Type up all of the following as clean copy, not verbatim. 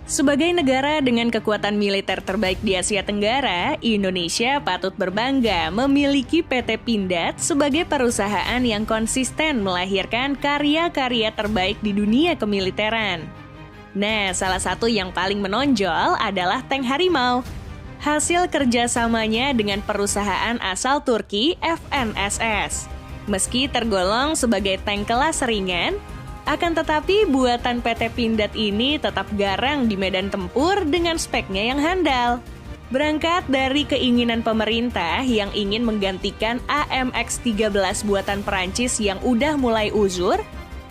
Sebagai negara dengan kekuatan militer terbaik di Asia Tenggara, Indonesia patut berbangga memiliki PT Pindad sebagai perusahaan yang konsisten melahirkan karya-karya terbaik di dunia kemiliteran. Nah, salah satu yang paling menonjol adalah tank Harimau. Hasil kerjasamanya dengan perusahaan asal Turki FNSS. Meski tergolong sebagai tank kelas ringan, akan tetapi buatan PT Pindad ini tetap garang di medan tempur dengan speknya yang handal. Berangkat dari keinginan pemerintah yang ingin menggantikan AMX-13 buatan Perancis yang udah mulai uzur,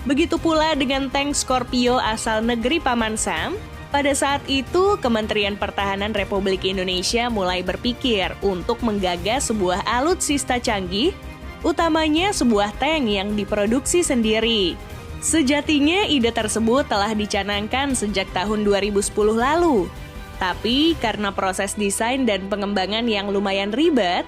begitu pula dengan tank Scorpio asal negeri Paman Sam, pada saat itu Kementerian Pertahanan Republik Indonesia mulai berpikir untuk menggagas sebuah alutsista canggih, utamanya sebuah tank yang diproduksi sendiri. Sejatinya ide tersebut telah dicanangkan sejak tahun 2010 lalu. Tapi karena proses desain dan pengembangan yang lumayan ribet,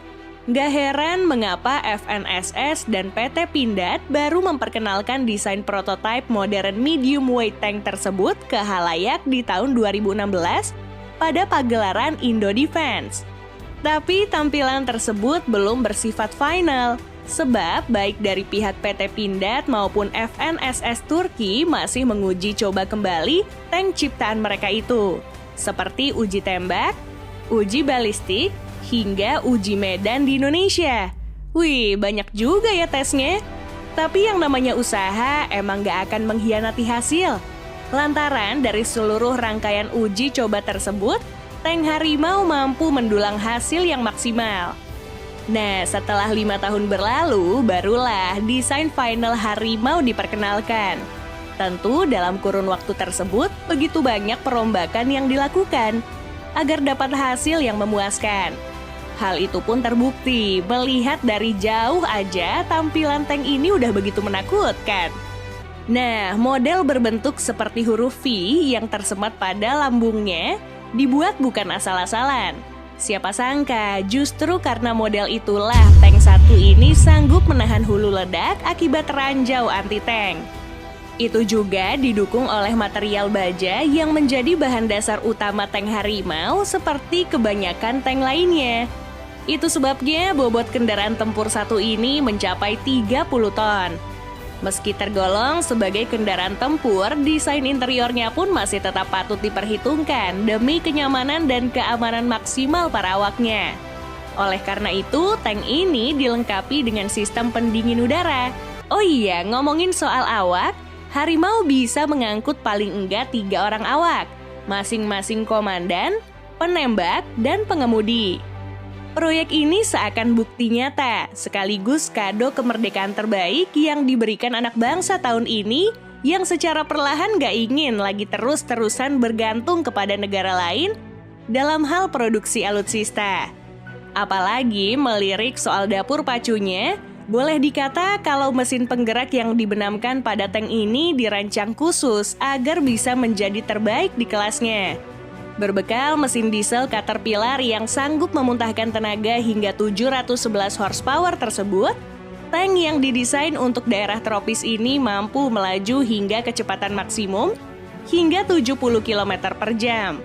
nggak heran mengapa FNSS dan PT Pindad baru memperkenalkan desain prototipe modern medium weight tank tersebut ke khalayak di tahun 2016 pada pagelaran Indo Defense. Tapi tampilan tersebut belum bersifat final. Sebab baik dari pihak PT Pindad maupun FNSS Turki masih menguji coba kembali tank ciptaan mereka itu. Seperti uji tembak, uji balistik, hingga uji medan di Indonesia. Wih, banyak juga ya tesnya. Tapi yang namanya usaha emang gak akan mengkhianati hasil. Lantaran dari seluruh rangkaian uji coba tersebut, tank Harimau mampu mendulang hasil yang maksimal. Nah, setelah 5 tahun berlalu, barulah desain final Harimau diperkenalkan. Tentu dalam kurun waktu tersebut, begitu banyak perombakan yang dilakukan agar dapat hasil yang memuaskan. Hal itu pun terbukti, melihat dari jauh aja tampilan tank ini udah begitu menakutkan. Nah, model berbentuk seperti huruf V yang tersemat pada lambungnya dibuat bukan asal-asalan. Siapa sangka justru karena model itulah tank satu ini sanggup menahan hulu ledak akibat ranjau anti-tank. Itu juga didukung oleh material baja yang menjadi bahan dasar utama tank Harimau seperti kebanyakan tank lainnya. Itu sebabnya bobot kendaraan tempur satu ini mencapai 30 ton. Meski tergolong sebagai kendaraan tempur, desain interiornya pun masih tetap patut diperhitungkan demi kenyamanan dan keamanan maksimal para awaknya. Oleh karena itu, tank ini dilengkapi dengan sistem pendingin udara. Oh iya, ngomongin soal awak, Harimau bisa mengangkut paling enggak 3 orang awak, masing-masing komandan, penembak, dan pengemudi. Proyek ini seakan bukti nyata, sekaligus kado kemerdekaan terbaik yang diberikan anak bangsa tahun ini yang secara perlahan gak ingin lagi terus-terusan bergantung kepada negara lain dalam hal produksi alutsista. Apalagi melirik soal dapur pacunya, boleh dikata kalau mesin penggerak yang dibenamkan pada tank ini dirancang khusus agar bisa menjadi terbaik di kelasnya. Berbekal mesin diesel Caterpillar yang sanggup memuntahkan tenaga hingga 711 horsepower tersebut, tank yang didesain untuk daerah tropis ini mampu melaju hingga kecepatan maksimum hingga 70 km per jam.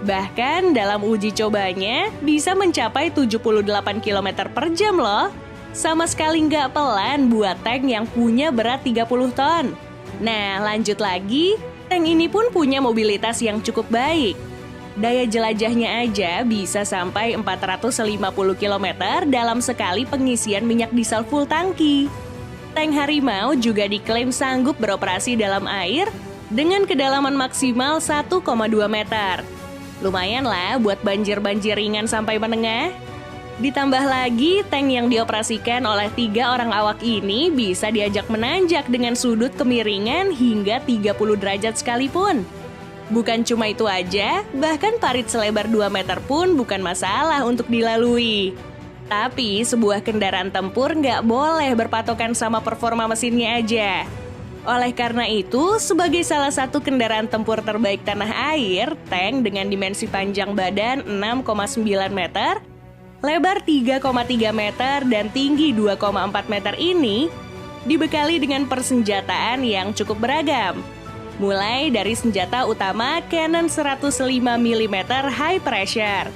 Bahkan dalam uji cobanya bisa mencapai 78 km per jam loh. Sama sekali nggak pelan buat tank yang punya berat 30 ton. Nah, lanjut lagi, tank ini pun punya mobilitas yang cukup baik. Daya jelajahnya aja bisa sampai 450 km dalam sekali pengisian minyak diesel full tangki. Tank Harimau juga diklaim sanggup beroperasi dalam air dengan kedalaman maksimal 1,2 meter. Lumayan lah buat banjir-banjir ringan sampai menengah. Ditambah lagi, tank yang dioperasikan oleh 3 orang awak ini bisa diajak menanjak dengan sudut kemiringan hingga 30 derajat sekalipun. Bukan cuma itu aja, bahkan parit selebar 2 meter pun bukan masalah untuk dilalui. Tapi sebuah kendaraan tempur nggak boleh berpatokan sama performa mesinnya aja. Oleh karena itu, sebagai salah satu kendaraan tempur terbaik tanah air, tank dengan dimensi panjang badan 6,9 meter, lebar 3,3 meter, dan tinggi 2,4 meter ini dibekali dengan persenjataan yang cukup beragam. mulai dari senjata utama Cannon 105 mm high pressure.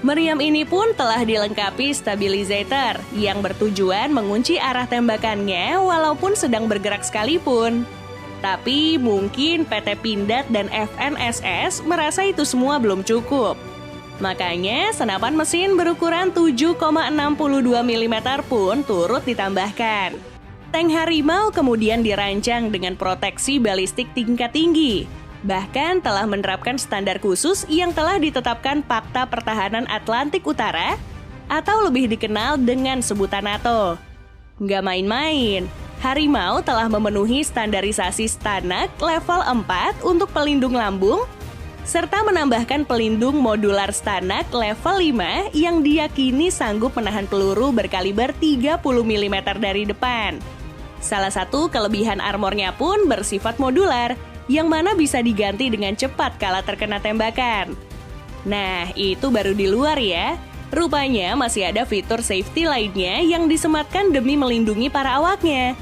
Meriam ini pun telah dilengkapi stabilizer yang bertujuan mengunci arah tembakannya walaupun sedang bergerak sekalipun. Tapi mungkin PT Pindad dan FNSS merasa itu semua belum cukup. Makanya senapan mesin berukuran 7,62 mm pun turut ditambahkan. Tank Harimau kemudian dirancang dengan proteksi balistik tingkat tinggi. Bahkan telah menerapkan standar khusus yang telah ditetapkan Pakta Pertahanan Atlantik Utara atau lebih dikenal dengan sebutan NATO. Nggak main-main, Harimau telah memenuhi standarisasi STANAG level 4 untuk pelindung lambung, serta menambahkan pelindung modular STANAG level 5 yang diyakini sanggup menahan peluru berkaliber 30 mm dari depan. Salah satu kelebihan armornya pun bersifat modular, yang mana bisa diganti dengan cepat kala terkena tembakan. Nah, itu baru di luar ya. Rupanya masih ada fitur safety lainnya yang disematkan demi melindungi para awaknya.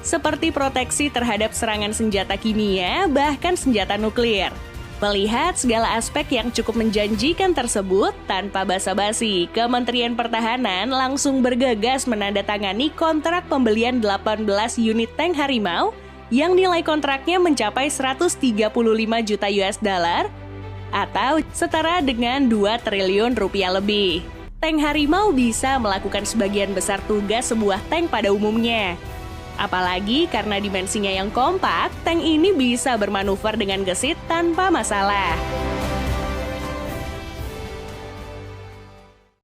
Seperti proteksi terhadap serangan senjata kimia, bahkan senjata nuklir. Melihat segala aspek yang cukup menjanjikan tersebut, tanpa basa-basi, Kementerian Pertahanan langsung bergegas menandatangani kontrak pembelian 18 unit tank Harimau yang nilai kontraknya mencapai 135 juta US dollar atau setara dengan 2 triliun rupiah lebih. Tank Harimau bisa melakukan sebagian besar tugas sebuah tank pada umumnya. Apalagi karena dimensinya yang kompak, tank ini bisa bermanuver dengan gesit tanpa masalah.